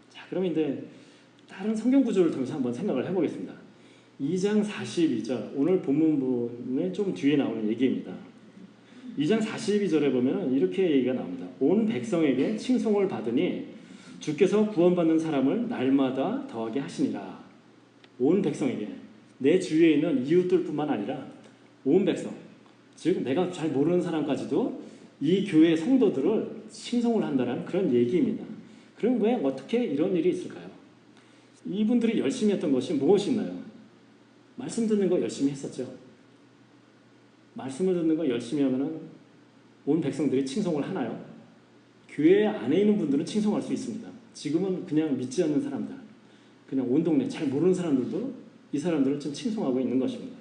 자, 그러면 이제 다른 성경 구조를 통해서 한번 생각을 해보겠습니다. 2장 42절, 오늘 본문에 좀 뒤에 나오는 얘기입니다. 2장 42절에 보면 이렇게 얘기가 나옵니다. 온 백성에게 칭송을 받으니 주께서 구원받는 사람을 날마다 더하게 하시니라. 온 백성에게, 내 주위에 있는 이웃들뿐만 아니라 온 백성, 즉 내가 잘 모르는 사람까지도 이 교회 성도들을 칭송을 한다는 그런 얘기입니다. 그럼 왜 어떻게 이런 일이 있을까요? 이분들이 열심히 했던 것이 무엇이 있나요? 말씀 듣는 거 열심히 했었죠. 말씀을 듣는 거 열심히 하면은 온 백성들이 칭송을 하나요? 교회 안에 있는 분들은 칭송할 수 있습니다. 지금은 그냥 믿지 않는 사람들, 그냥 온 동네 잘 모르는 사람들도 이 사람들을 좀 칭송하고 있는 것입니다.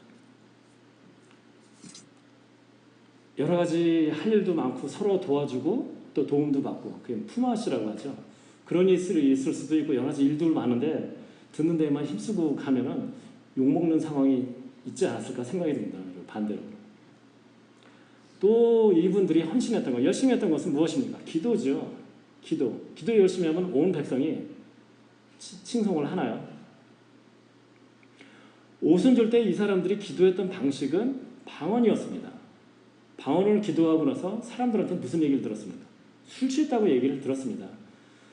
여러 가지 할 일도 많고 서로 도와주고 또 도움도 받고 그게 품앗이라고 하죠. 그런 일이 있을 수도 있고 여러 가지 일도 많은데 듣는 데만 힘쓰고 가면은 욕먹는 상황이 있지 않았을까 생각이 듭니다. 반대로. 또 이분들이 헌신했던 것, 열심히 했던 것은 무엇입니까? 기도죠. 기도 열심히 하면 온 백성이 칭송을 하나요? 오순절 때 이 사람들이 기도했던 방식은 방언이었습니다. 방언을 기도하고 나서 사람들한테 무슨 얘기를 들었습니까? 술 취했다고 얘기를 들었습니다.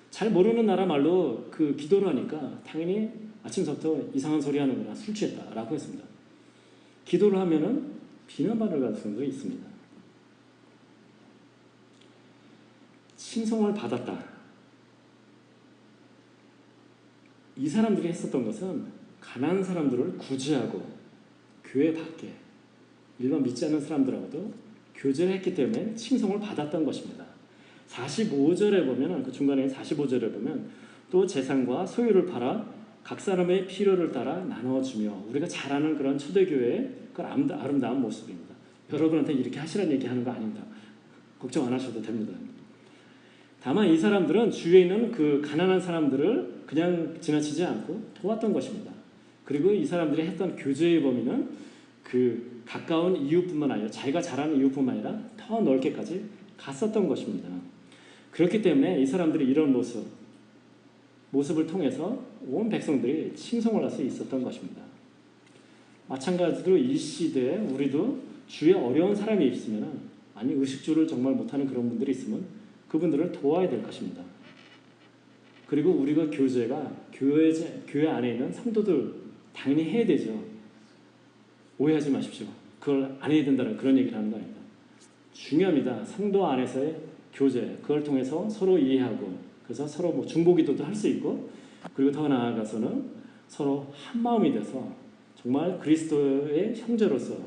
잘 모르는 나라 말로 그 기도를 하니까 당연히 아침부터 이상한 소리 하는구나, 술 취했다라고 했습니다. 기도를 하면은 비난받을 가능성도 있습니다. 칭송을 받았다. 이 사람들이 했었던 것은 가난한 사람들을 구제하고 교회 밖에 일반 믿지 않는 사람들하고도 교제를 했기 때문에 칭송을 받았던 것입니다. 45절에 보면, 그 중간에 45절에 보면 또 재산과 소유를 팔아 각 사람의 필요를 따라 나눠주며, 우리가 잘 아는 그런 초대교회의 그 아름다운 모습입니다. 여러분한테 이렇게 하시라는 얘기 하는 거 아닙니다. 걱정 안 하셔도 됩니다. 다만 이 사람들은 주위에 있는 그 가난한 사람들을 그냥 지나치지 않고 도왔던 것입니다. 그리고 이 사람들이 했던 교제의 범위는 그 가까운 이웃뿐만 아니라 자기가 잘 아는 이웃뿐만 아니라 더 넓게까지 갔었던 것입니다. 그렇기 때문에 이 사람들이 이런 모습을 통해서 온 백성들이 칭송을 할 수 있었던 것입니다. 마찬가지로 이 시대에 우리도 주위에 어려운 사람이 있으면, 아니 의식주를 정말 못하는 그런 분들이 있으면 그분들을 도와야 될 것입니다. 그리고 우리가 교회 안에 있는 성도들 당연히 해야 되죠. 오해하지 마십시오. 그걸 안 해야 된다는 그런 얘기를 하는 거 아닙니다. 중요합니다. 성도 안에서의 교제, 그걸 통해서 서로 이해하고, 그래서 서로 뭐 중보기도도 할 수 있고, 그리고 더 나아가서는 서로 한 마음이 돼서 정말 그리스도의 형제로서,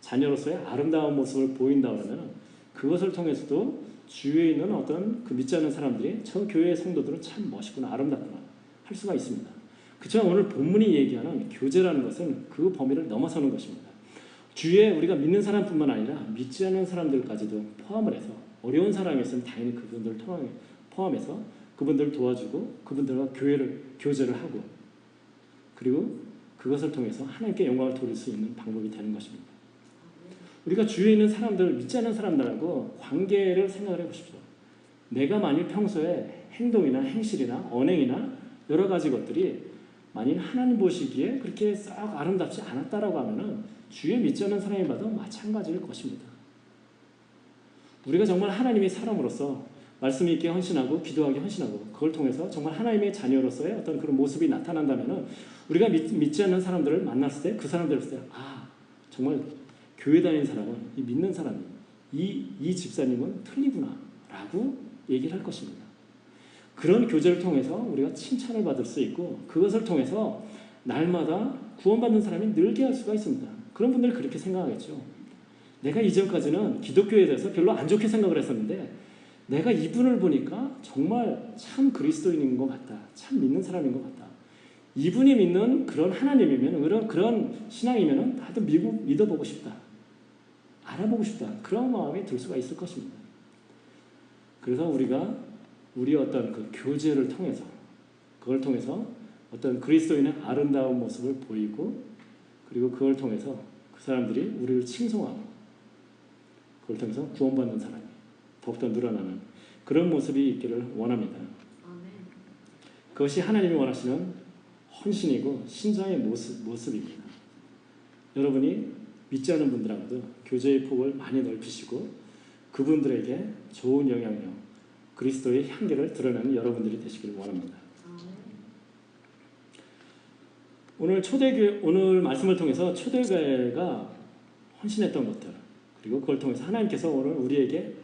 자녀로서의 아름다운 모습을 보인다 그러면 그것을 통해서도 주위에 있는 어떤 그 믿지 않는 사람들이 저 교회의 성도들은 참 멋있구나, 아름답구나 할 수가 있습니다. 그렇지만 오늘 본문이 얘기하는 교제라는 것은 그 범위를 넘어서는 것입니다. 주위에 우리가 믿는 사람뿐만 아니라 믿지 않는 사람들까지도 포함을 해서, 어려운 사람이 있으면 당연히 그분들 포함해서 그분들을 도와주고 그분들과 교제를 하고, 그리고 그것을 통해서 하나님께 영광을 돌릴 수 있는 방법이 되는 것입니다. 우리가 주위에 있는 사람들, 믿지 않는 사람들하고 관계를 생각을 해보십시오. 내가 만일 평소에 행동이나 행실이나 언행이나 여러 가지 것들이 만일 하나님 보시기에 그렇게 썩 아름답지 않았다라고 하면은 주위에 믿지 않는 사람이 봐도 마찬가지일 것입니다. 우리가 정말 하나님의 사람으로서 말씀 있게 헌신하고 기도하게 헌신하고 그걸 통해서 정말 하나님의 자녀로서의 어떤 그런 모습이 나타난다면은 우리가 믿지 않는 사람들을 만났을 때 그 사람들을 봤을 때 정말 교회 다니는 사람은 이 믿는 사람이 이 집사님은 틀리구나라고 얘기를 할 것입니다. 그런 교제를 통해서 우리가 칭찬을 받을 수 있고 그것을 통해서 날마다 구원받는 사람이 늘게 할 수가 있습니다. 그런 분들이 그렇게 생각하겠죠. 내가 이전까지는 기독교에 대해서 별로 안 좋게 생각을 했었는데 내가 이분을 보니까 정말 참 그리스도인인 것 같다. 참 믿는 사람인 것 같다. 이분이 믿는 그런 하나님이면 그런 신앙이면 나도 믿어보고 싶다. 알아보고 싶다. 그런 마음이 들 수가 있을 것입니다. 그래서 우리가 우리 어떤 그 교제를 통해서 그걸 통해서 어떤 그리스도인의 아름다운 모습을 보이고 그리고 그걸 통해서 그 사람들이 우리를 칭송하고 그걸 통해서 구원받는 사람이 더욱더 늘어나는 그런 모습이 있기를 원합니다. 그것이 하나님이 원하시는 헌신이고 신자의 모습입니다. 여러분이 믿지 않는 분들하고도 교제의 폭을 많이 넓히시고 그분들에게 좋은 영향력, 그리스도의 향기를 드러내는 여러분들이 되시기를 원합니다. 오늘 말씀을 통해서 초대교회가 헌신했던 것들 그리고 그걸 통해서 하나님께서 오늘 우리에게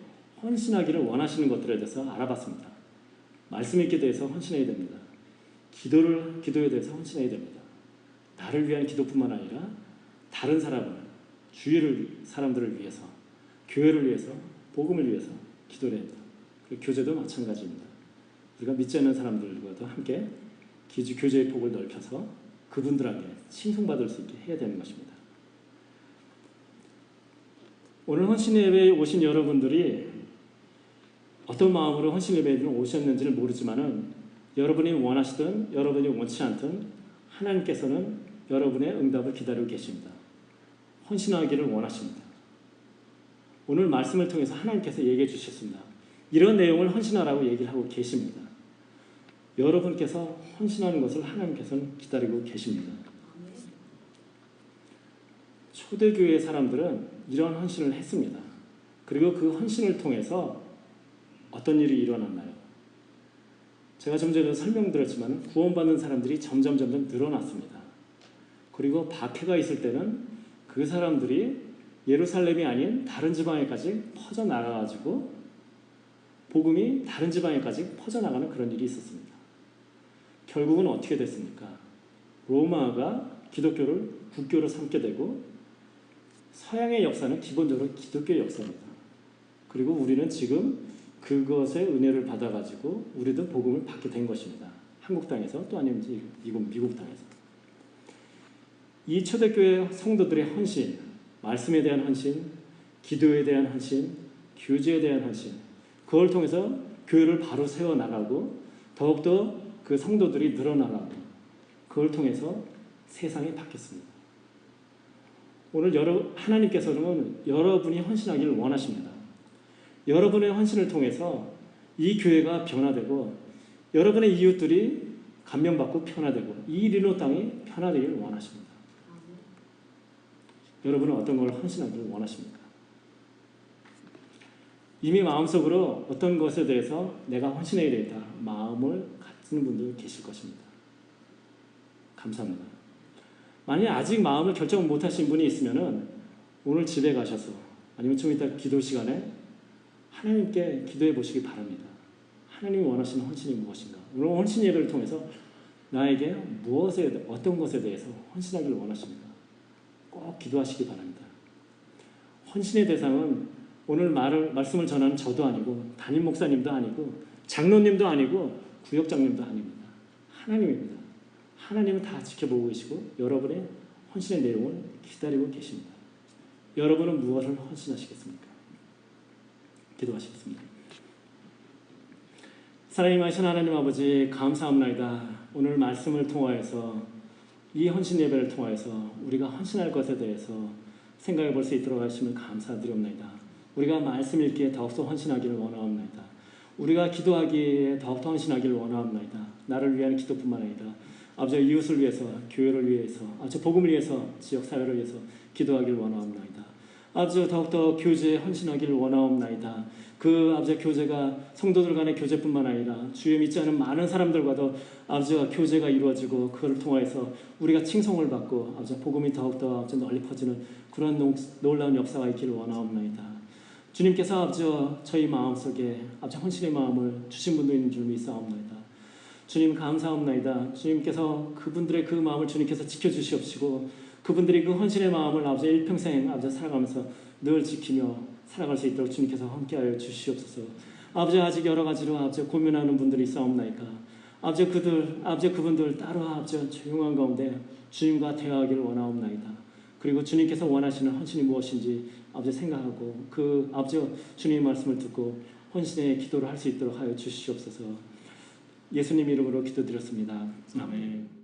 헌신하기를 원하시는 것들에 대해서 알아봤습니다. 말씀 읽기에 대해서 헌신해야 됩니다. 기도에 대해서 헌신해야 됩니다. 나를 위한 기도뿐만 아니라 다른 주위를 사람들을 위해서 교회를 위해서 복음을 위해서 기도를 해야 됩니다. 교제도 마찬가지입니다. 우리가 믿지 않는 사람들과도 함께 교제의 폭을 넓혀서 그분들에게 칭송받을 수 있게 해야 되는 것입니다. 오늘 헌신 예배에 오신 여러분들이 어떤 마음으로 헌신 예배에 오셨는지는 모르지만은 여러분이 원하시든 여러분이 원치 않든 하나님께서는 여러분의 응답을 기다리고 계십니다. 헌신하기를 원하십니다. 오늘 말씀을 통해서 하나님께서 얘기해 주셨습니다. 이런 내용을 헌신하라고 얘기를 하고 계십니다. 여러분께서 헌신하는 것을 하나님께서는 기다리고 계십니다. 초대교회 사람들은 이런 헌신을 했습니다. 그리고 그 헌신을 통해서 어떤 일이 일어났나요? 제가 좀 전에 설명드렸지만 구원받는 사람들이 점점 늘어났습니다. 그리고 박해가 있을 때는 그 사람들이 예루살렘이 아닌 다른 지방에까지 퍼져나가가지고 복음이 다른 지방에까지 퍼져나가는 그런 일이 있었습니다. 결국은 어떻게 됐습니까? 로마가 기독교를 국교로 삼게 되고 서양의 역사는 기본적으로 기독교의 역사입니다. 그리고 우리는 지금 그것의 은혜를 받아가지고 우리도 복음을 받게 된 것입니다. 한국 땅에서 또 아니면 미국 땅에서. 이 초대교회 성도들의 헌신, 말씀에 대한 헌신, 기도에 대한 헌신, 교제에 대한 헌신, 그걸 통해서 교회를 바로 세워나가고 더욱더 그 성도들이 늘어나가고 그걸 통해서 세상이 바뀌었습니다. 오늘 하나님께서는 여러분이 헌신하기를 원하십니다. 여러분의 헌신을 통해서 이 교회가 변화되고 여러분의 이웃들이 감명받고 변화되고 이 리노 땅이 변화되기를 원하십니다. 여러분은 어떤 걸 헌신하기를 원하십니까? 이미 마음속으로 어떤 것에 대해서 내가 헌신해야 되겠다 마음을 갖는 분들 계실 것입니다. 감사합니다. 만약 아직 마음을 결정 못하신 분이 있으면 오늘 집에 가셔서 아니면 좀 이따 기도 시간에 하나님께 기도해 보시기 바랍니다. 하나님이 원하시는 헌신이 무엇인가? 오늘 헌신 예배를 통해서 나에게 어떤 것에 대해서 헌신하기를 원하십니까? 꼭 기도하시기 바랍니다. 헌신의 대상은 오늘 말씀을 전하는 저도 아니고 담임 목사님도 아니고 장로님도 아니고 구역장님도 아닙니다. 하나님입니다. 하나님은 다 지켜보고 계시고 여러분의 헌신의 내용을 기다리고 계십니다. 여러분은 무엇을 헌신하시겠습니까? 기도하시겠습니다. 사랑이 많으신 하나님 아버지 감사합니다. 오늘 말씀을 통하여서 이 헌신 예배를 통하여서 우리가 헌신할 것에 대해서 생각해 볼 수 있도록 하심을 감사드립니다. 우리가 말씀 읽기에 더욱더 헌신하기를 원합니다. 우리가 기도하기에 더욱더 헌신하기를 원합니다. 나를 위한 기도뿐만 아니라 아버지 이웃을 위해서 교회를 위해서 아버지 복음을 위해서 지역사회를 위해서 기도하기를 원합니다. 아버지 더욱더 교제에 헌신하기를 원하옵나이다. 그 아버지 교제가 성도들 간의 교제뿐만 아니라 주여 믿지 않은 많은 사람들과도 아버지와 교제가 이루어지고 그걸 통해서 우리가 칭송을 받고 아버지 복음이 더욱더 아버지 널리 퍼지는 그런 놀라운 역사가 있기를 원하옵나이다. 주님께서 아버지와 저희 마음속에 아버지 헌신의 마음을 주신 분들인 줄 믿사옵나이다. 주님 감사옵나이다. 주님께서 그분들의 그 마음을 주님께서 지켜주시옵시고 그분들이 그 헌신의 마음을 아버지 일평생 아버지 살아가면서 늘 지키며 살아갈 수 있도록 주님께서 함께하여 주시옵소서. 아버지 아직 여러 가지로 아버지 고민하는 분들이 있사옵나이까. 아버지 그분들 따로 아버지 조용한 가운데 주님과 대화하기를 원하옵나이다. 그리고 주님께서 원하시는 헌신이 무엇인지 아버지 생각하고 그 아버지 주님의 말씀을 듣고 헌신의 기도를 할 수 있도록 하여 주시옵소서. 예수님 이름으로 기도드렸습니다. 아멘.